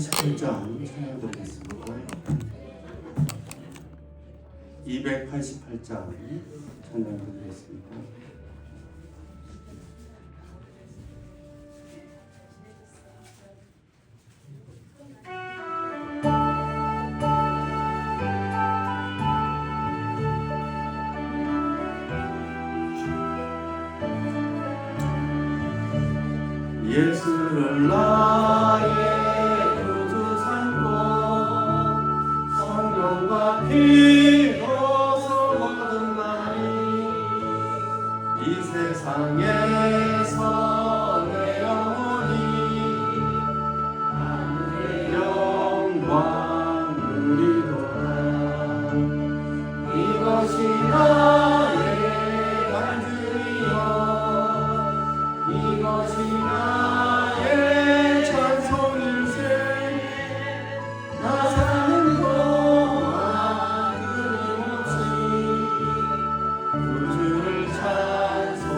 288장 찬양 드리겠습니다. 288장 찬양 드리겠습니다. 예수를 나의 구주 삼고 성령과 피로서 얻은 나니 이 세상에서 내 영혼이 하늘의 영광 누리도다. 이것이 나의 간증이요 이것이 나의 찬송일세. 나 사는 동안 끊임없이 구주를 찬송하리로다.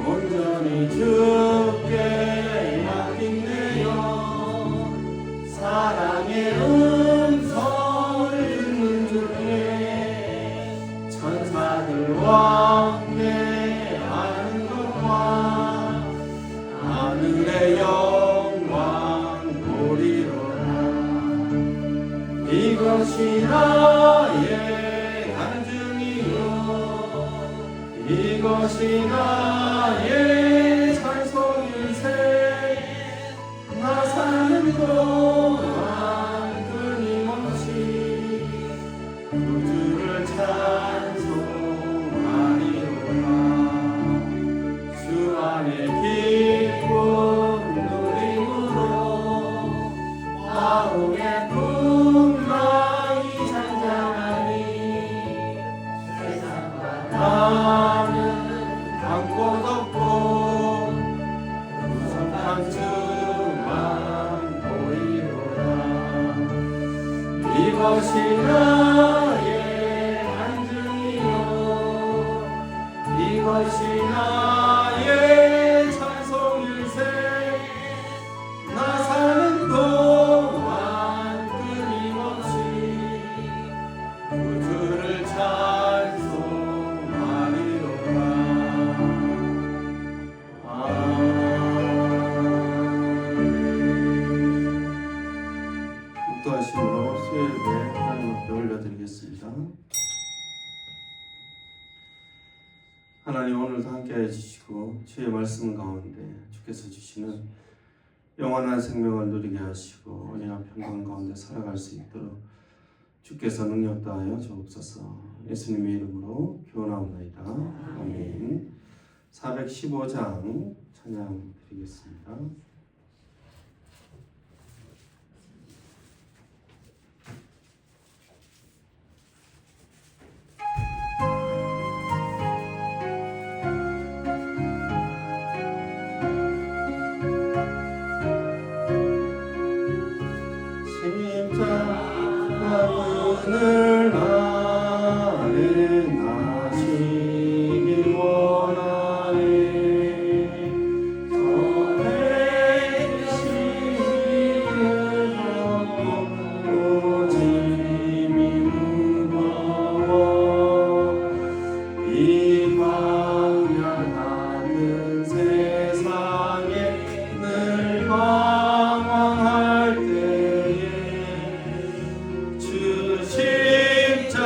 온전히 주께 맡긴대요. 사랑의 음성을 듣는 중에 천사들과 하늘의 영광 보리로다. 이것이 나의 간증이요 이것이 나의 찬송일세. 나 사는 동안 끊임없이 구주를 찬송하리로다. 주 안에 기쁨 누림으로 마음의 풍랑이 잔잔하니 세상과 나는 감고 덮고 구속한 주만 보이로다. 이것이 나의 간증이요 이것이 나의 찬송일세. 나 사는 동안 끊임없이 구주를 찬송하리로다. 묵도하심으로 수요일에 하나님 앞에 올려드리겠습니다. 하나님 오늘도 함께해 주시고 주의 말씀 가운데 주께서 주시는 영원한 생명을 누리게 하시고 은혜와 평강 가운데 살아갈 수 있도록 주께서 능력 다하여 주옵소서. 예수님의 이름으로 기원하옵나이다. 아멘. 415장 찬양 드리겠습니다. 오늘 나를 나시기 원하네. 전에 시기를 걷고 오짐이 무거워 이 광야 닿는 세상에 늘 방황할 때 주 십자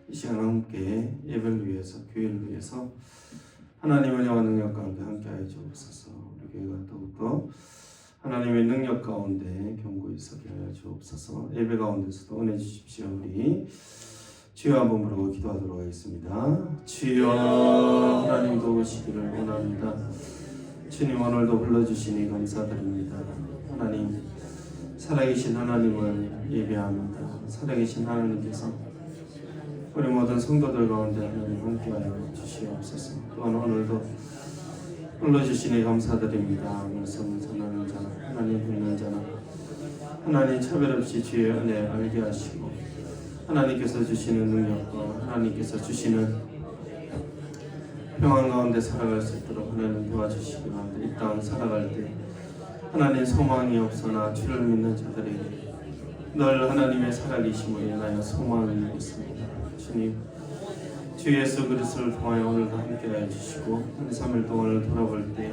이 시간 함께 예배를 위해서, 교회를 위해서 하나님의 은혜와 능력 가운데 함께하여 주옵소서. 우리 교회가 더욱더 하나님의 능력 가운데 견고히 서게 하여 주옵소서. 예배 가운데서도 은혜 주십시오. 우리 주여 한번 부르고 기도하도록 하겠습니다. 주여, 하나님 도우시기를 원합니다. 주님, 오늘도 불러주시니 감사드립니다. 하나님, 살아계신 하나님을 예배합니다. 살아계신 하나님께서 우리 모든 성도들 가운데 하나님 함께하여 주시옵소서. 또한 오늘도 불러주시니 감사드립니다. 말씀을 전하는 자나 하나님 듣는 자나 하나님 차별 없이 주의 은혜 알게 하시고 하나님께서 주시는 능력과 하나님께서 주시는 평안 가운데 살아갈 수 있도록 하나님 도와주시기 바랍니다. 이 땅 살아갈 때 하나님 소망이 없으나 주를 믿는 자들에게 늘 하나님의 살아계심으로 인하여 소망이 있습니다. 주님, 주 예수 그리스도를 통하여 오늘도 함께하여 주시고 한 3일 동안을 돌아볼 때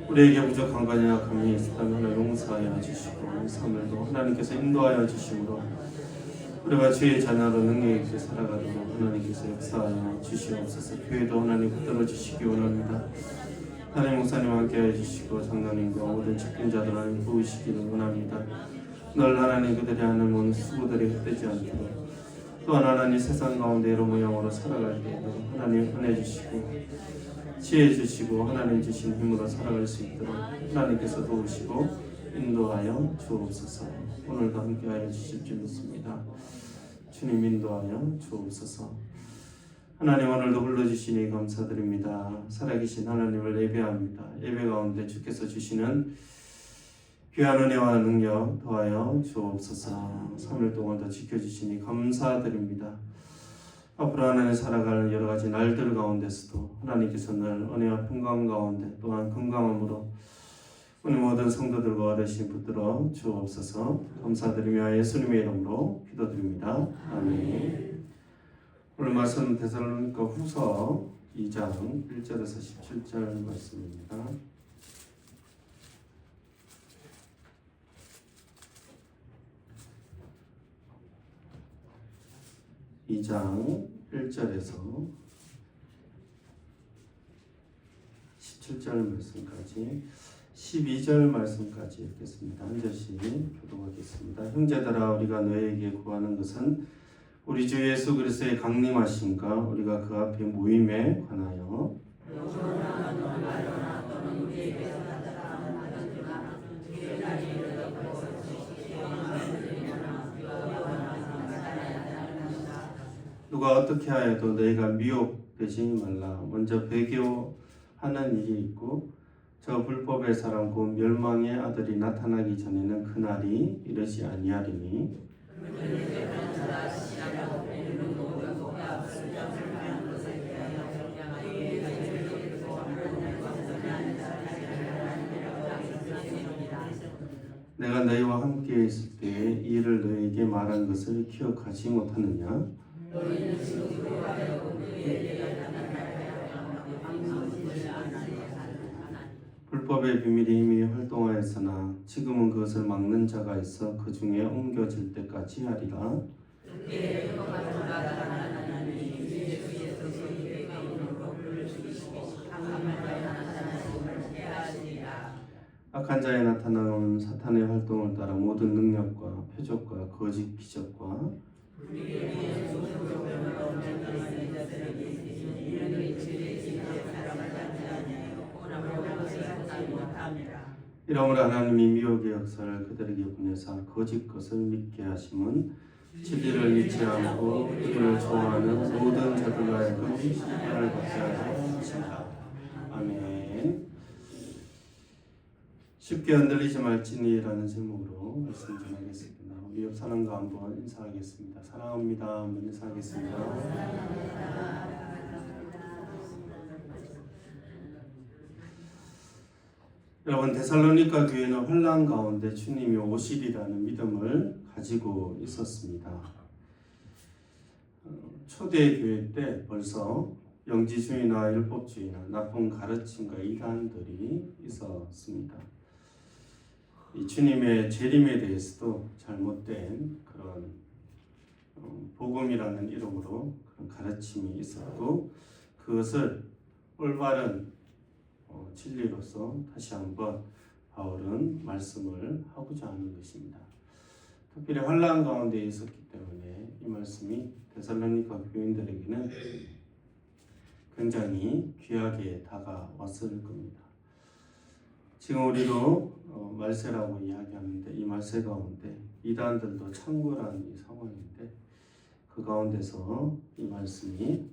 우리에게 부족한 것이나 약함이 있다면 하나 용서하여 주시고 한 3일도 하나님께서 인도하여 주심으로 우리가 주의 자녀로 능력 있게 살아가도록 하나님께서 역사하여 주시옵소서. 교회도 하나님 붙들어 주시기 원합니다. 하나님 목사님 함께해 주시고 장로님과 모든 책임자들 하나님 도우시기를 원합니다. 늘 하나님 그들이 하는 모든 수고들이 헛되지 않도록 또한 하나님 세상 가운데 여러 모양으로 살아갈 때에도 하나님 은혜 주시고 지혜 주시고 하나님 주신 힘으로 살아갈 수 있도록 하나님께서 도우시고 인도하여 주옵소서. 오늘도 함께하여 주실 줄 믿습니다. 주님 인도하여 주옵소서. 하나님, 오늘도 불러주시니 감사드립니다. 살아계신 하나님을 예배합니다. 예배 가운데 주께서 주시는 귀한 은혜와 능력 더하여 주옵소서. 3일 동안 더 지켜주시니 감사드립니다. 앞으로 하나님 살아가는 여러 가지 날들 가운데서도 하나님께서 늘 은혜와 평강 가운데 또한 건강함으로 우리 모든 성도들과 어르신 붙들어 주옵소서. 감사드리며 예수님의 이름으로 기도드립니다. 아멘. 오늘 말씀 데살로니가 후서 2장 1절에서 17절 말씀입니다. 2장 1절에서 17절 말씀까지 12절 말씀까지 읽겠습니다. 한 절씩 교독하겠습니다. 형제들아, 우리가 너희에게 구하는 것은 우리 주 예수 그리스도의 강림하심과 우리가 그 앞에 모임에 관하여 누가 어떻게 하여도 너희가 미혹되지 말라. 먼저 배교하는 일이 있고 저 불법의 사람 곧 멸망의 아들이 나타나기 전에는 그날이 이르지 아니하리니 내가 너희와 함께 있을 때에 이 일을 너희에게 말한 것을 기억하지 못하느냐? 불법의 비밀이 이미 활동하였으나 지금은 그것을 막는 자가 있어 그 중에 옮겨질 때까지 하리라. 악한 자에 나타나는 사탄의 활동을 따라 모든 능력과 표적과 거짓 기적과 이러므로 하나님이 미혹의 역사를 그들에게 보내사 거짓 것을 믿게 하심은 진리를 믿지 않고 그들을 좋아하는 모든 자들과 하여금 심판을 받게 하려 하신다. 아멘. 쉽게 흔들리지 말지니라는 제목으로 말씀 전하겠습니다. 우리 옆 사람과 한번 인사하겠습니다. 사랑합니다. 한번 인사하겠습니다. 여러분, 데살로니가 교회는 환난 가운데 주님이 오시리라는 믿음을 가지고 있었습니다. 초대 교회 때 벌써 영지주의나 율법주의나 나쁜 가르침과 이단들이 있었습니다. 이 주님의 재림에 대해서도 잘못된 복음이라는 이름으로 그런 가르침이 있었고 그것을 올바른 진리로서 다시 한번 바울은 말씀을 하고자 하는 것입니다. 특별히 환난 가운데 있었기 때문에 이 말씀이 데살로니가 교인들에게는 굉장히 귀하게 다가왔을 겁니다. 지금 우리도 말세라고 이야기하는데 이 말세 가운데 이단들도 창궐한 이 상황인데 그 가운데서 이 말씀이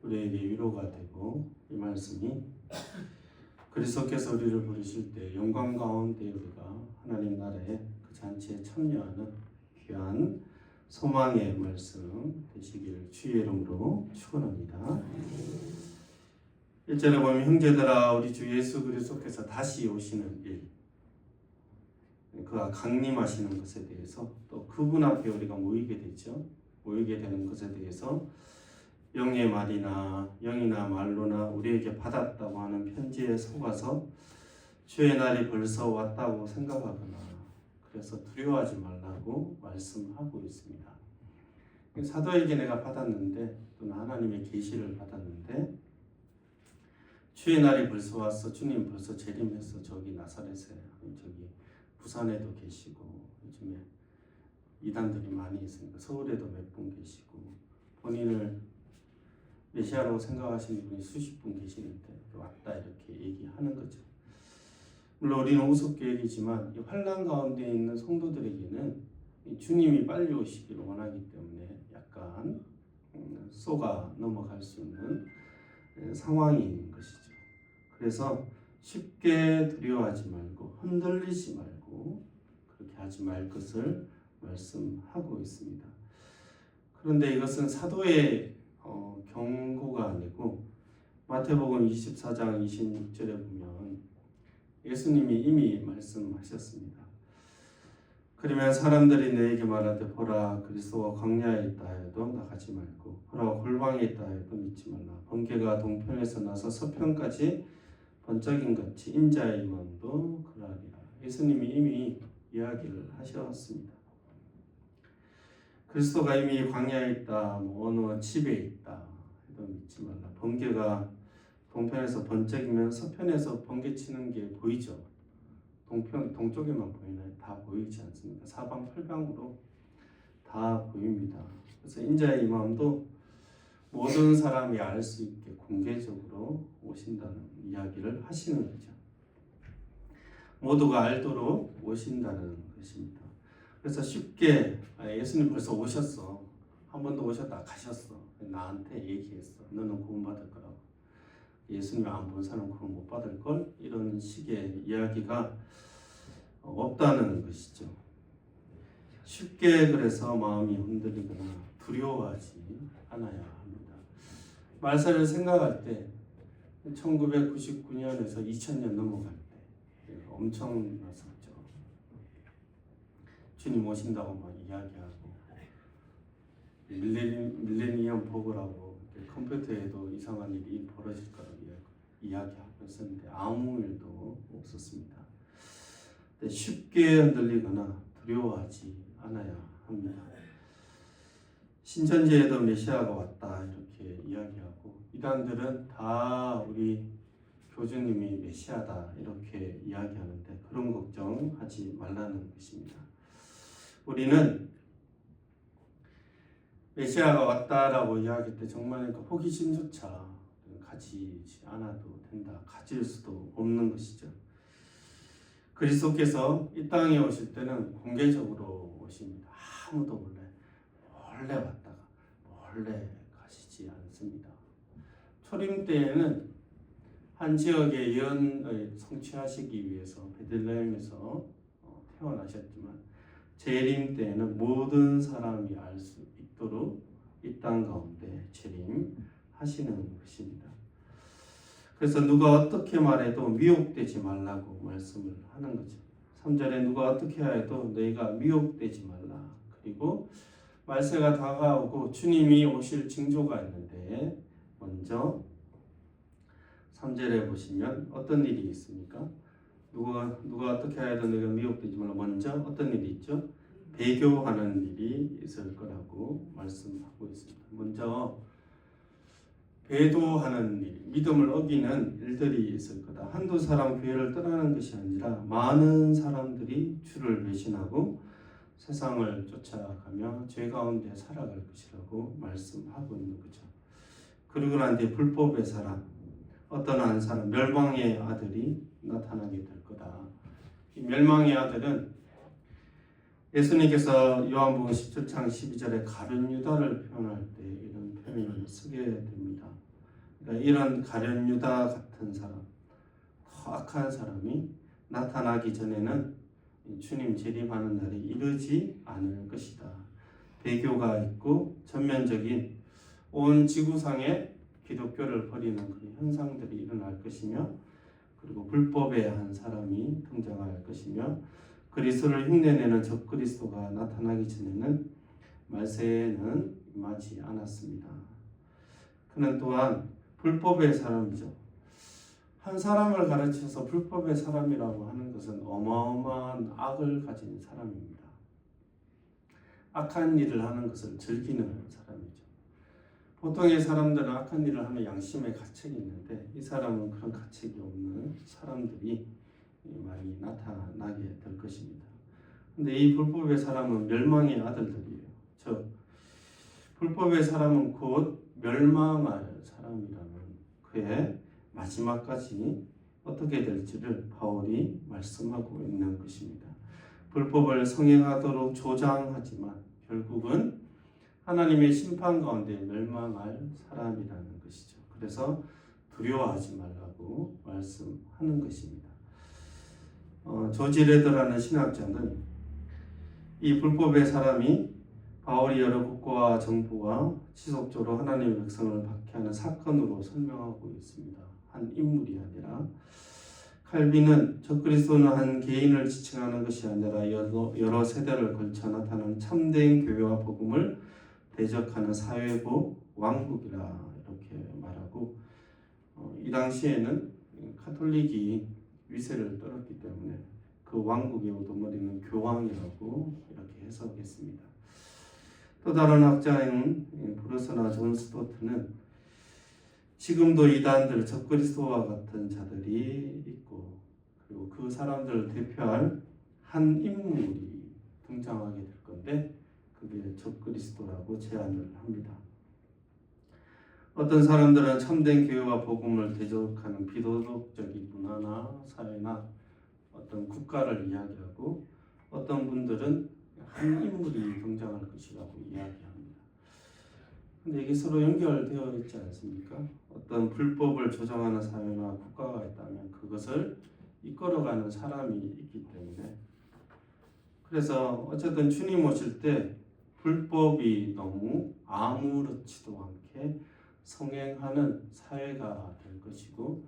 우리에게 위로가 되고 이 말씀이 그리스도께서 우리를 부르실 때 영광 가운데 우리가 하나님 나라의 그 잔치에 참여하는 귀한 소망의 말씀 되시기를 주의 이름으로 축원합니다. 1절에 보면 형제들아 우리 주 예수 그리스도께서 다시 오시는 일 그가 강림하시는 것에 대해서 또 그분 앞에 우리가 모이게 되죠. 모이게 되는 것에 대해서 영의 말이나 영이나 말로나 우리에게 받았다고 하는 편지에 속아서 주의 날이 벌써 왔다고 생각하거나 그래서 두려워하지 말라고 말씀하고 있습니다. 사도에게 내가 받았는데 또는 하나님의 계시를 받았는데 주의 날이 벌써 왔어. 주님 벌써 재림해서 저기 나사렛에 저기 부산에도 계시고 요즘에 이단들이 많이 있으니까 서울에도 몇 분 계시고 본인을 메시아로 생각하시는 분이 수십 분 계시는데 왔다 이렇게 얘기하는 거죠. 물론 우리는 우습게 얘기지만 이 환난 가운데 있는 성도들에게는 주님이 빨리 오시기를 원하기 때문에 약간 쏘가 넘어갈 수 있는 상황인 것이죠. 그래서 쉽게 두려워하지 말고 흔들리지 말고 그렇게 하지 말 것을 말씀하고 있습니다. 그런데 이것은 사도의 경고가 아니고 마태복음 24장 26절에 보면 예수님이 이미 말씀하셨습니다. 그러면 사람들이 너에게 말하되 보라 그리스도가 광야에 있다 해도 나가지 말고 보라 골방에 있다 해도 믿지 말라. 번개가 동편에서 나서 서편까지 번쩍인 같이 인자의 임함도 그러하리라. 예수님이 이미 이야기를 하셨습니다. 그리스도가 이미 광야에 있다, 어느 집에 있다 해도 믿지 말라. 번개가 동편에서 번쩍이면 서편에서 번개 치는 게 보이죠. 동쪽에만 보이나요? 다 보이지 않습니까? 사방팔방으로 다 보입니다. 그래서 인자의 임함도 모든 사람이 알 수 있게 공개적으로 오신다는 이야기를 하시는 거죠. 모두가 알도록 오신다는 것입니다. 그래서 쉽게 예수님 벌써 오셨어. 한 번 더 오셨다 가셨어. 나한테 얘기했어. 너는 구원받을 거라고. 예수님 안 본 사람 구원 못 받을 걸? 이런 식의 이야기가 없다는 것이죠. 쉽게 그래서 마음이 흔들리거나 두려워하지 않아야 합니다. 말세를 생각할 때 1999년에서 2000년 넘어갈 때 엄청 났었죠. 주님 오신다고 막 이야기하고 밀레니엄 버그라고 컴퓨터에도 이상한 일이 벌어질 거라고 이야기하고 있었는데 아무 일도 없었습니다. 쉽게 흔들리거나 두려워하지 않아야 합니다. 신천지에도 메시아가 왔다 이렇게 이야기하고 이단들은 다 우리 교주님이 메시아다 이렇게 이야기하는데 그런 걱정하지 말라는 것입니다. 우리는 메시아가 왔다라고 이야기할 때 정말 호기심조차 가지지 않아도 된다. 가질 수도 없는 것이죠. 그리스도께서 이 땅에 오실 때는 공개적으로 오십니다. 아무도 몰래 왔다가 몰래 가시지 않습니다. 초림 때에는 한 지역의 예언을 성취하시기 위해서 베들레헴에서 태어나셨지만 재림 때에는 모든 사람이 알 수 있도록 이 땅 가운데 재림하시는 것입니다. 그래서 누가 어떻게 말해도 미혹되지 말라고 말씀을 하는 거죠. 3절에 누가 어떻게 해도 너희가 미혹되지 말라. 그리고 말세가 다가오고 주님이 오실 징조가 있는데 먼저 3절에 보시면 어떤 일이 있습니까? 누가 어떻게 해도 너희가 미혹되지 말라. 먼저 어떤 일이 있죠? 배교하는 일이 있을 거라고 말씀하고 있습니다. 먼저 배도하는 일, 믿음을 어기는 일들이 있을 거다. 한두 사람 교회를 떠나는 것이 아니라 많은 사람들이 주를 배신하고 세상을 쫓아가며 죄 가운데 살아갈 것이라고 말씀하고 있는 거죠. 그리고 난 뒤에 불법의 사람, 어떤 한 사람, 멸망의 아들이 나타나게 될 거다. 이 멸망의 아들은 예수님께서 요한복음 17장 12절에 가룟 유다를 표현할 때 이런 표현을 쓰게 됩니다. 그러니까 이런 가룟 유다 같은 사람, 더 악한 사람이 나타나기 전에는 주님 재림하는 날이 이르지 않을 것이다. 배교가 있고 전면적인 온 지구상에 기독교를 버리는 그런 현상들이 일어날 것이며, 그리고 불법의 한 사람이 등장할 것이며, 그리스도를 흉내내는 적그리스도가 나타나기 전에는 말세에는 임하지 않았습니다. 그는 또한 불법의 사람이죠. 한 사람을 가르쳐서 불법의 사람이라고 하는 것은 어마어마한 악을 가진 사람입니다. 악한 일을 하는 것을 즐기는 사람이죠. 보통의 사람들은 악한 일을 하면 양심의 가책이 있는데 이 사람은 그런 가책이 없는 사람들이 많이 나타나게 될 것입니다. 근데 이 불법의 사람은 멸망의 아들들이에요. 즉 불법의 사람은 곧 멸망할 사람이라는 그의 마지막까지 어떻게 될지를 바울이 말씀하고 있는 것입니다. 불법을 성행하도록 조장하지만 결국은 하나님의 심판 가운데 멸망할 사람이라는 것이죠. 그래서 두려워하지 말라고 말씀하는 것입니다. 조지 레더라는 신학자는 이 불법의 사람이 바울이 여러 국가와 정부와 지속적으로 하나님의 백성을 박해하는 사건으로 설명하고 있습니다. 한 인물이 아니라, 칼빈은 적그리스도는 한 개인을 지칭하는 것이 아니라 여러 세대를 걸쳐 나타나는 참된 교회와 복음을 대적하는 사회부 왕국이라 이렇게 말하고, 이 당시에는 카톨릭이 위세를 떨었기 때문에 그 왕국의 우두머리는 교황이라고 이렇게 해석했습니다. 또 다른 학자인 브루스나 존 스토트는 지금도 이단들, 적그리스도와 같은 자들이 있고, 그리고 그 사람들을 대표할 한 인물이 등장하게 될 건데 그게 적그리스도라고 제안을 합니다. 어떤 사람들은 참된 교회와 복음을 대적하는 비도덕적인 문화나 사회나 어떤 국가를 이야기하고, 어떤 분들은 한 인물이 등장할 것이라고 이야기합니다. 근데 이게 서로 연결되어 있지 않습니까? 어떤 불법을 조장하는 사회나 국가가 있다면 그것을 이끌어가는 사람이 있기 때문에, 그래서 어쨌든 주님 오실 때 불법이 너무 아무렇지도 않게 성행하는 사회가 될 것이고,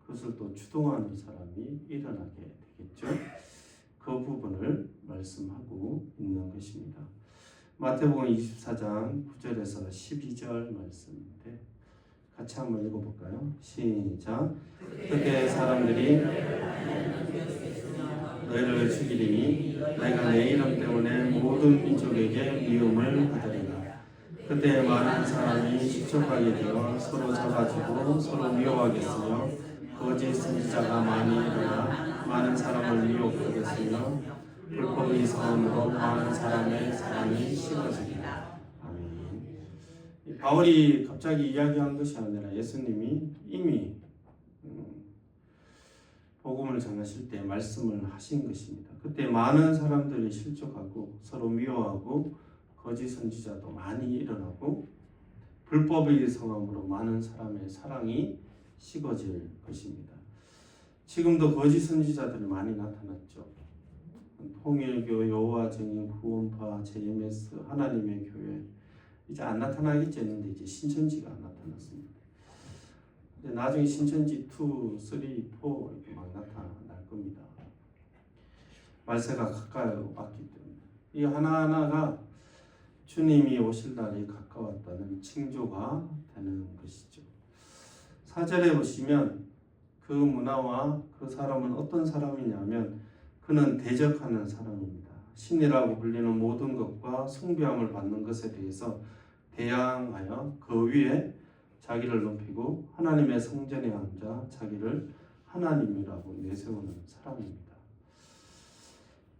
그것을 또 주동하는 사람이 일어나게 되겠죠. 그 부분을 말씀하고 있는 것입니다. 마태복음 24장 9절에서 12절 말씀인데 같이 한번 읽어볼까요? 시작. 그때 사람들이 너희를 죽이리니 내가 내 이름 때문에 모든 민족에게 미움을 받으리라. 그때 많은 사람이 식족하게 되어 서로 져가지고 서로 미워하겠으며 거짓 선지자가 많이 일어나 많은 사람을 미혹하겠으며 불법의 성함으로 많은 사람의 사랑이 식어지리라. 아멘. 바울이 갑자기 이야기한 것이 아니라 예수님이 이미 복음을 전하실 때 말씀을 하신 것입니다. 그때 많은 사람들이 실족하고 서로 미워하고 거짓 선지자도 많이 일어나고 불법의 성함으로 많은 사람의 사랑이 식어질 것입니다. 지금도 거짓 선지자들이 많이 나타났죠. 통일교, 여호와 증인, 구원파, JMS, 하나님의 교회 이제 안 나타나겠지 했는데 이제 신천지가 나타났습니다. 이제 나중에 신천지 2, 3, 4 이렇게 막 나타날 겁니다. 말세가 가까이 왔기 때문에 이 하나하나가 주님이 오실 날이 가까웠다는 징조가 되는 것이죠. 4절에 보시면 그 문화와 그 사람은 어떤 사람이냐면 그는 대적하는 사람입니다. 신이라고 불리는 모든 것과 숭배함을 받는 것에 대해서 대항하여 그 위에 자기를 높이고 하나님의 성전에 앉아 자기를 하나님이라고 내세우는 사람입니다.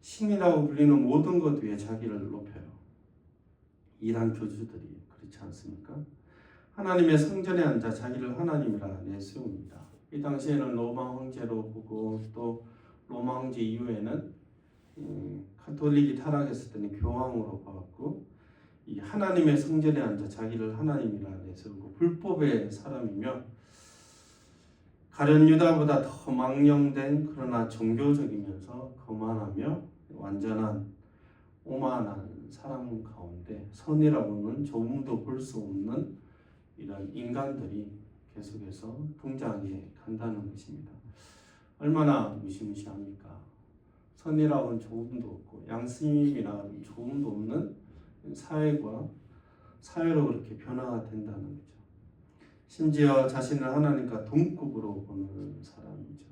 신이라고 불리는 모든 것 위에 자기를 높여요. 이란 교주들이 그렇지 않습니까? 하나님의 성전에 앉아 자기를 하나님이라 내세웁니다. 이 당시에는 로마 황제로 보고 또 로마 황제 이후에는 카톨릭이 타락했을 때는 교황으로 봐왔고 이 하나님의 성전에 앉아 자기를 하나님이라 내세우고 불법의 사람이며 가룟 유다보다 더 망령된 그러나 종교적이면서 거만하며 완전한 오만한 사람 가운데 선이라고는 조금도 볼 수 없는 이런 인간들이 계속해서 등장해 간다는 것입니다. 얼마나 무시무시합니까? 선이라고는 조금도 없고 양심이나 조금도 없는 사회로 그렇게 변화가 된다는 거죠. 심지어 자신을 하나님과 동급으로 보는 사람이죠.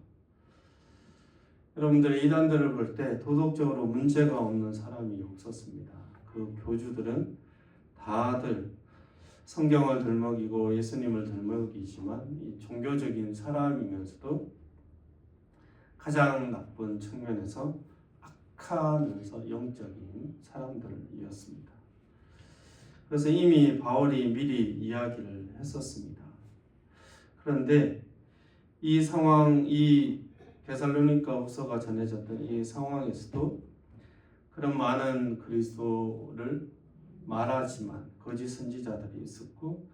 여러분들 이단들을 볼 때 도덕적으로 문제가 없는 사람이 없었습니다. 그 교주들은 다들 성경을 들먹이고 예수님을 들먹이지만 이 종교적인 사람이면서도 가장 나쁜 측면에서 악하면서 영적인 사람들이었습니다. 그래서 이미 바울이 미리 이야기를 했었습니다. 그런데 이 상황, 이 데살로니가 후서가 전해졌던 이 상황에서도 그런 많은 그리스도를 말하지만 거짓 선지자들이 있었고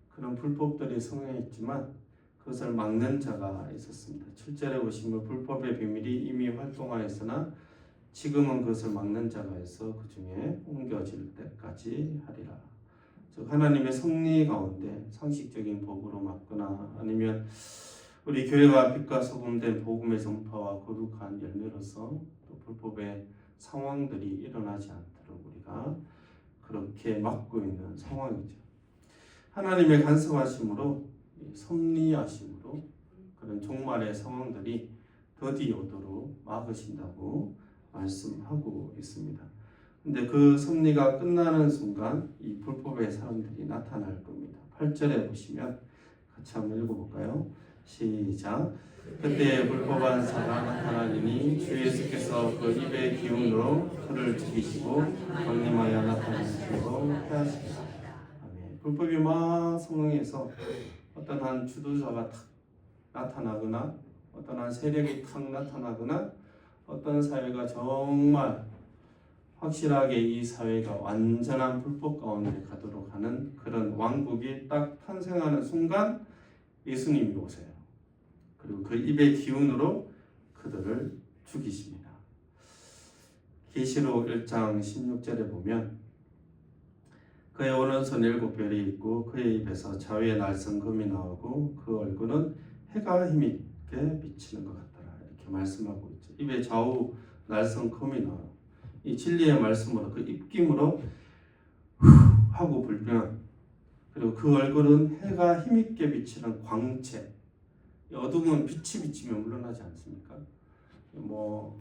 그런 불법들이 성행했지만 그것을 막는 자가 있었습니다. 7절에 보시면 불법의 비밀이 이미 활동하였으나 지금은 그것을 막는 자가 있어 그 중에 옮겨질 때까지 하리라. 즉 하나님의 섭리 가운데 상식적인 법으로 막거나 아니면 우리 교회가 빛과 소금된 복음의 전파와 거룩한 열매로서 또 불법의 상황들이 일어나지 않도록 우리가 그렇게 막고 있는 상황이죠. 하나님의 간섭하심으로 섭리하심으로 그런 종말의 상황들이 더디 오도록 막으신다고 말씀하고 있습니다. 근데 그 섭리가 끝나는 순간 이 불법의 사람들이 나타날 겁니다. 8절에 보시면 같이 한번 읽어볼까요? 시작. 그때 불법한 자가 나타나니 주 예수께서 그 입의 기운으로 그를 죽이시고 강림하여 나타나시고 패하시리라. 아멘. 불법이 막 성행해서 어떤 한 주도자가 탁 나타나거나 어떤 한 세력이 탁 나타나거나 어떤 사회가 정말 확실하게 이 사회가 완전한 불법 가운데 가도록 하는 그런 왕국이 딱 탄생하는 순간 예수님이 오세요. 그리고 그 입의 기운으로 그들을 죽이십니다. 계시록 1장 16절에 보면 그의 오른손 7별이 있고 그의 입에서 자위의 날선 금이 나오고 그 얼굴은 해가 힘있게 비치는 것 같더라. 이렇게 말씀하고 있죠. 입에 좌우 날선 금이 나와요. 이 진리의 말씀으로 그 입김으로 후 하고 불면 그리고 그 얼굴은 해가 힘있게 비치는 광채. 어둠은 빛이 비치면 물러나지 않습니까? 뭐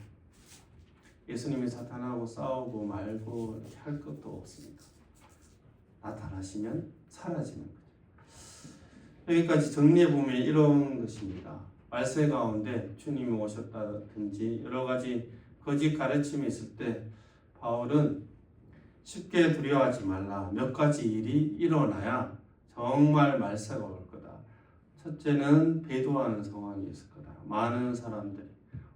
예수님이 사탄하고 싸우고 말고 이렇게 할 것도 없습니다. 나타나시면 사라지는 거죠. 여기까지 정리해 보면 이런 것입니다. 말세 가운데 주님이 오셨다든지 여러 가지 거짓 가르침이 있을 때 바울은 쉽게 두려워하지 말라. 몇 가지 일이 일어나야 정말 말세가 올 거다. 첫째는 배도하는 상황이 있을 거다. 많은 사람들이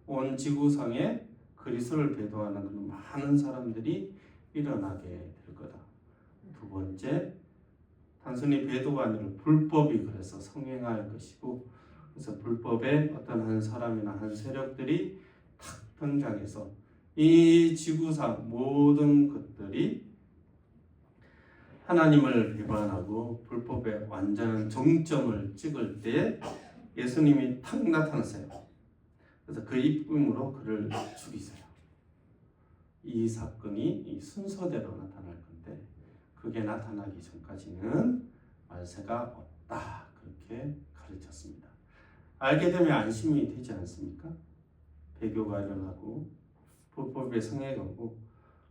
온 지구상에 그리스도를 배도하는 그런 많은 사람들이 일어나게 될 거다. 두 번째, 단순히 배도가 아니라 불법이 그래서 성행할 것이고 그래서 불법의 어떤 한 사람이나 한 세력들이 탁 등장해서 이 지구상 모든 것들이 하나님을 배반하고 불법의 완전한 정점을 찍을 때 예수님이 탁 나타나세요. 그래서 그 입김으로 그를 죽이세요. 이 사건이 이 순서대로 나타날 건데 그게 나타나기 전까지는 말세가 없다. 그렇게 가르쳤습니다. 알게 되면 안심이 되지 않습니까? 배교가 일어나고 불법의 성행하고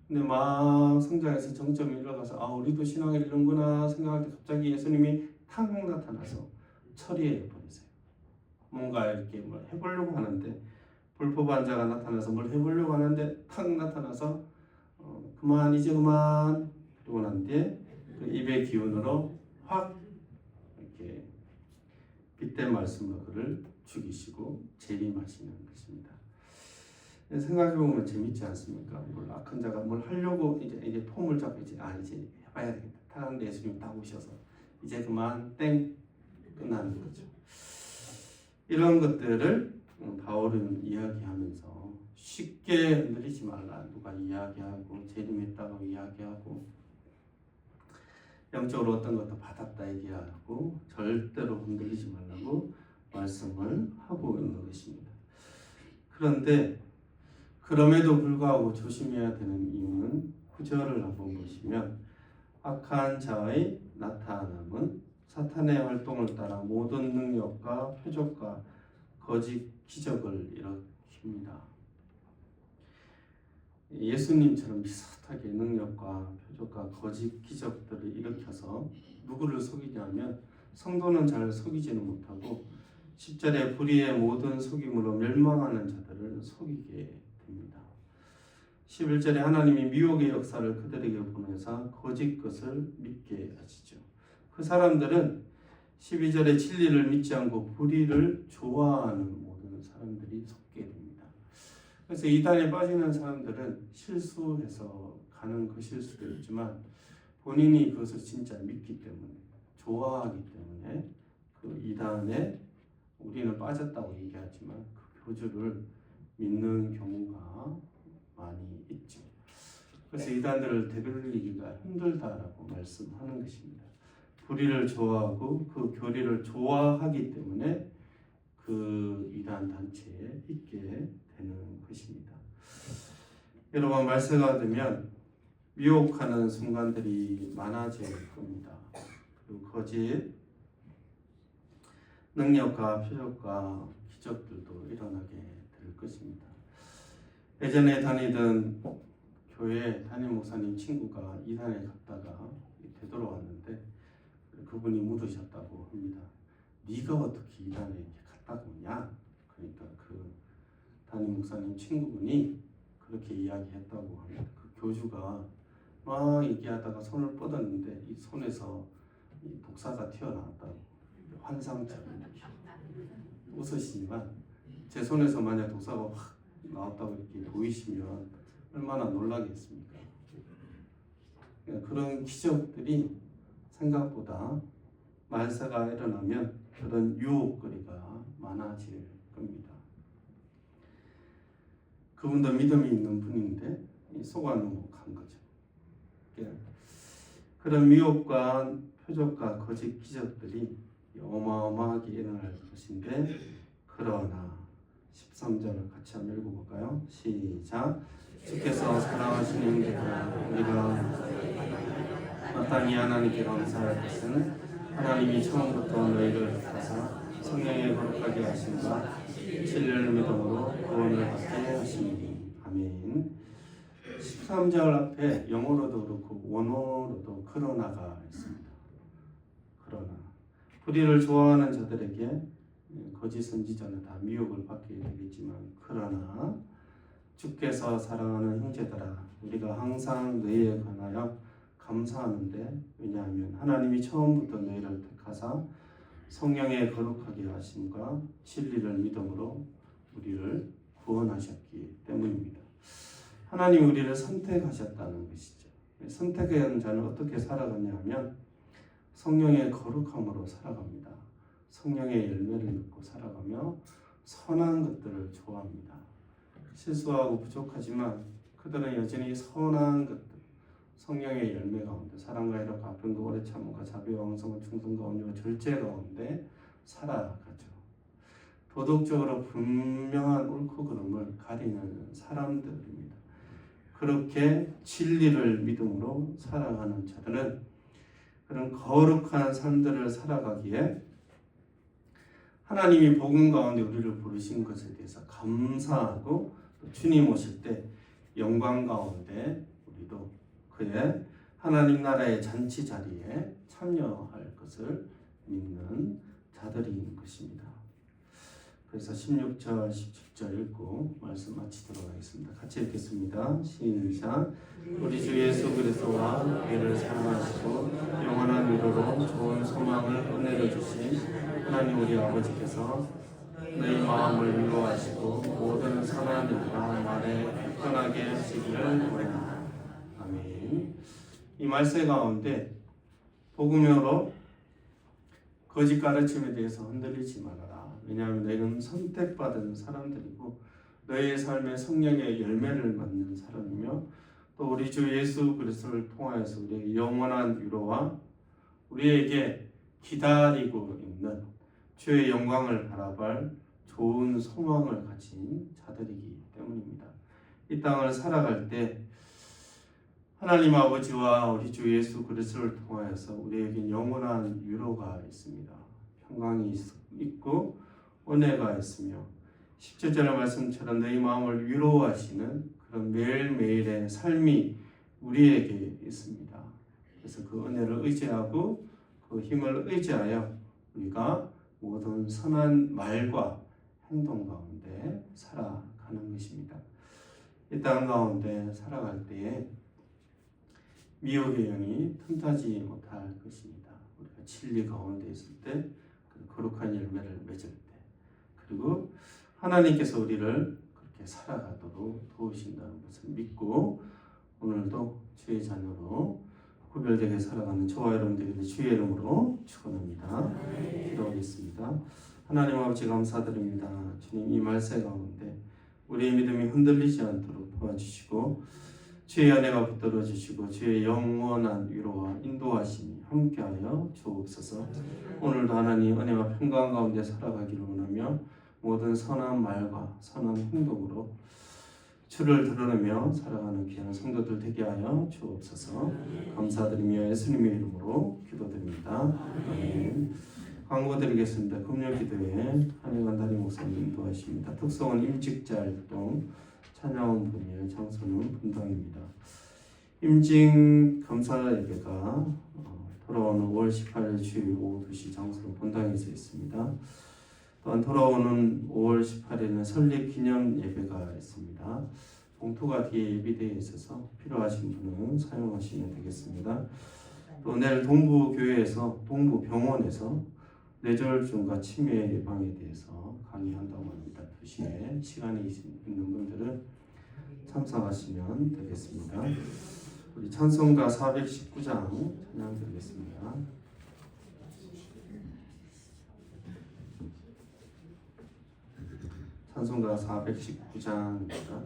근데 막 성장해서 정점이 올라가서 우리도 신앙을 이루는구나 생각할 때 갑자기 예수님이 탁 나타나서 처리해 버리세요. 뭔가 이렇게 뭘 해보려고 하는데 불법한 자가 나타나서 뭘 해보려고 하는데 탁 나타나서 그만 이제 그만 그러고 난 뒤에 그 입의 기운으로 확 이렇게 빗댄 말씀으로 그를 죽이시고 재림하시는 것입니다. 생각해보면 재밌지 않습니까? 뭘 악한 자가 뭘 하려고 이제 폼을 잡고 이제 해봐야 되겠다. 타는데 예수님 딱 오셔서 이제 그만 땡 끝나는 거죠. 이런 것들을 바울은 이야기하면서 쉽게 흔들리지 말라. 누가 이야기하고 재림했다고 이야기하고 영적으로 어떤 것도 받았다 얘기하고 절대로 흔들리지 말라고 말씀을 하고 있는 것입니다. 그런데 그럼에도 불구하고 조심해야 되는 이유는 9절을 한번 보시면 악한 자의 나타남은 사탄의 활동을 따라 모든 능력과 표적과 거짓 기적을 일으킵니다. 예수님처럼 비슷하게 능력과 표적과 거짓 기적들을 일으켜서 누구를 속이냐면 성도는 잘 속이지는 못하고 10절에 불의의 모든 속임으로 멸망하는 자들을 속이게 됩니다. 11절에 하나님이 미혹의 역사를 그들에게 보내사 거짓 것을 믿게 하시죠. 그 사람들은 12절에 진리를 믿지 않고 불의를 좋아하는 모든 사람들이 속게 됩니다. 그래서 이단에 빠지는 사람들은 실수해서 가는 그 실수도 있지만 본인이 그것을 진짜 믿기 때문에 좋아하기 때문에 그 이단에 우리는 빠졌다고 얘기하지만 그 교주를 믿는 경우가 많이 있죠. 그래서 이단들을 되돌리기가 힘들다라고 말씀하는 것입니다. 불의를 좋아하고 그 교리를 좋아하기 때문에 그 이단 단체에 있게 되는 것입니다. 여러분 말세가 되면 미혹하는 순간들이 많아질 겁니다. 그리고 거짓 능력과 표적과 기적들도 일어나게 될 것입니다. 예전에 다니던 교회 담임 목사님 친구가 이단에 갔다가 되돌아왔는데 그분이 물으셨다고 합니다. 네가 어떻게 이단에 이렇게 갔다 오냐? 그러니까 그 담임 목사님 친구분이 그렇게 이야기했다고 합니다. 그 교주가 막 얘기하다가 손을 뻗었는데 이 손에서 이 독사가 튀어나왔다고 환상처럼 이렇게 웃으시지만 제 손에서 만약 독사가 확 나왔다고 이렇게 보이시면 얼마나 놀라겠습니까? 그런 기적들이 생각보다 말세가 일어나면 그런 유혹거리가 많아질 겁니다. 그분도 믿음이 있는 분인데 속아넘어간 거죠. 그런 미혹과 표적과 거짓 기적들이 어마어마하게 일어날 것인데 그러나 13절을 같이 한번 읽어볼까요? 시작. 주께서 사랑하시는 형제들아 우리가 마땅히 하나님께 감사할 것은 하나님이 처음부터 너희를 택하사 성령의 거룩하게 하심과 진리를 믿음으로 구원을 받게 하심이니. 아멘. 13절 앞에 영어로도 그렇고 원어로도 그러나가 있습니다. 그러나 불의를 좋아하는 자들에게 거짓 선지자는 다 미혹을 받게 되겠지만 그러나 주께서 사랑하는 형제들아 우리가 항상 너희에 관하여 감사하는데 왜냐하면 하나님이 처음부터 너희를 택하사 성령의 거룩하게 하심과 진리를 믿음으로 우리를 구원하셨기 때문입니다. 하나님이 우리를 선택하셨다는 것이죠. 선택한 자는 어떻게 살아가냐 하면 성령의 거룩함으로 살아갑니다. 성령의 열매를 맺고 살아가며 선한 것들을 좋아합니다. 실수하고 부족하지만 그들은 여전히 선한 것들, 성령의 열매 가운데 사랑과 희락, 아픔과 오래 참음과 자비와 왕성과 충성과 온유와 절제 가운데 살아가죠. 도덕적으로 분명한 옳고 그름을 가리는 사람들입니다. 그렇게 진리를 믿음으로 살아가는 자들은 그런 거룩한 삶들을 살아가기에 하나님이 복음 가운데 우리를 부르신 것에 대해서 감사하고 또 주님 오실 때 영광 가운데 우리도 그의 하나님 나라의 잔치 자리에 참여할 것을 믿는 자들인 것입니다. 그래서 16절, 17절 읽고 말씀 마치도록 하겠습니다. 같이 읽겠습니다. 시작. 우리 주 예수 그리스도와 우리를 사랑하시고 영원한 위로로 좋은 소망을 은혜로 주신 하나님 우리 아버지께서 너희 마음을 위로하시고 모든 선한 일과 말에 편하게 하시기를 원합니다. 아멘. 이 말씀 가운데 복음으로 거짓 가르침에 대해서 흔들리지 말아라. 왜냐하면 너희는 선택받은 사람들이고 너희의 삶에 성령의 열매를 맞는 사람이며 또 우리 주 예수 그리스도를 통하여서 우리에게 영원한 위로와 우리에게 기다리고 있는 주의 영광을 바라볼 좋은 소망을 가진 자들이기 때문입니다. 이 땅을 살아갈 때 하나님 아버지와 우리 주 예수 그리스도를 통하여서 우리에게 영원한 위로가 있습니다. 평강이 있고 은혜가 있으며 17절의 말씀처럼 너희 마음을 위로하시는 그런 매일매일의 삶이 우리에게 있습니다. 그래서 그 은혜를 의지하고 그 힘을 의지하여 우리가 모든 선한 말과 행동 가운데 살아가는 것입니다. 이 땅 가운데 살아갈 때에 미혹의 영이 틈타지 못할 것입니다. 우리가 진리 가운데 있을 때 거룩한 열매를 맺을 때 그리고 하나님께서 우리를 그렇게 살아가도록 도우신다는 것을 믿고 오늘도 주의 자녀로 구별되게 살아가는 저와 여러분들에게 주의 이름으로 축원합니다. 기도하겠습니다. 하나님 아버지 감사드립니다. 주님 이 말씀 가운데 우리의 믿음이 흔들리지 않도록 도와주시고 주의 은혜가 붙들어 주시고 주의 영원한 위로와 인도하심이 함께하여 주옵소서. 오늘도 하나님 은혜와 평강 가운데 살아가기를 원하며 모든 선한 말과 선한 행동으로 주를 드러내며 살아가는 귀한 성도들 되게 하여 주옵소서. 감사드리며 예수님의 이름으로 기도드립니다. 아멘. 광고 드리겠습니다. 금요기도에 한혜관 담임 목사님 인도하십니다. 특성은 임직자 활동, 찬양원 분야, 장소는 분당입니다. 임직 감사 예배가 돌아오는 5월 18일 주일 오후 2시 장소는 본당에서 있습니다. 또한 돌아오는 5월 18일은 설립 기념 예배가 있습니다. 봉투가 뒤에 예비되어 있어서 필요하신 분은 사용하시면 되겠습니다. 또 내일 동부교회에서 동부병원에서 뇌졸중과 치매 예방에 대해서 강의한다고 합니다. 2시에 시간이 있는 분들은 참석하시면 되겠습니다. 우리 찬송가 419장 찬양 드리겠습니다. 찬송가 419장입니다.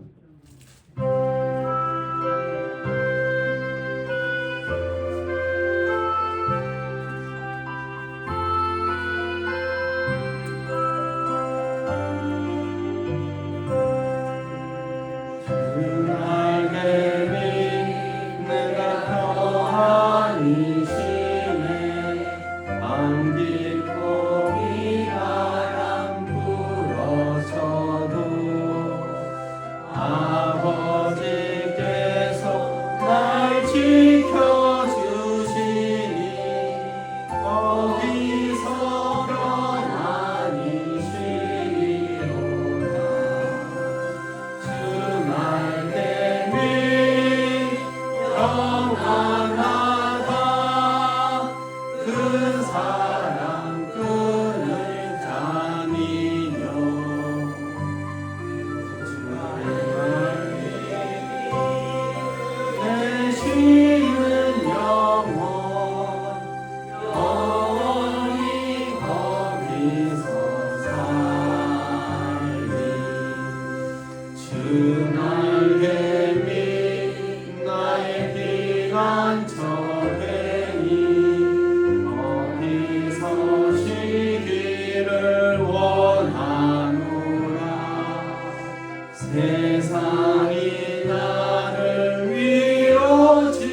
세상이 나를 위로지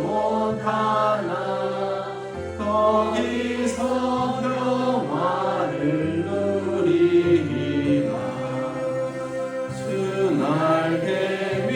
못하나 거기서 평화를 누리리라. 주 날 뱀이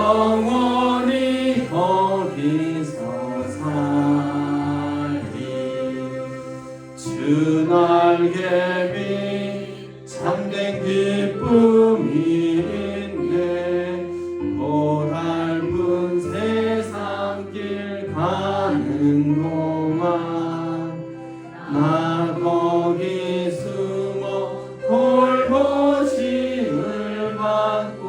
영원히 거기서 살리. 주 날개 위 참된 기쁨이 있네. 고달픈 세상길 가는 동안 나 거기 숨어 돌보심을 받고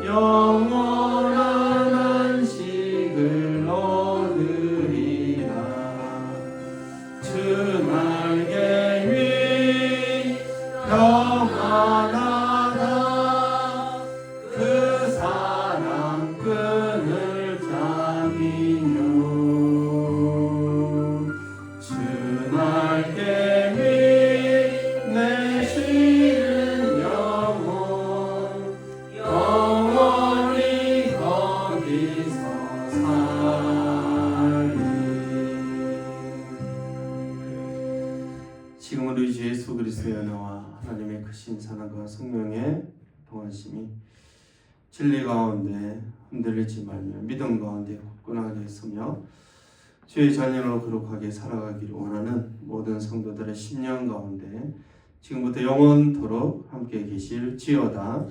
영원한 안식을 얻으리라. 주 날개 위 평안하다. 그 사랑 끈을 잡이며 주 날개 위 내 쉬는 영혼 영원히 거기서 살리. 지금 우리 주 예수 그리스도의 은혜와 하나님의 크신 사랑과 성령의 동하심이 진리 가운데 흔들리지 말며 믿음 가운데 굳건하게 서며 주의 자녀로 거룩하게 살아가기를 원하는 모든 성도들의 심령 가운데 지금부터 영원토록 함께 계실지어다.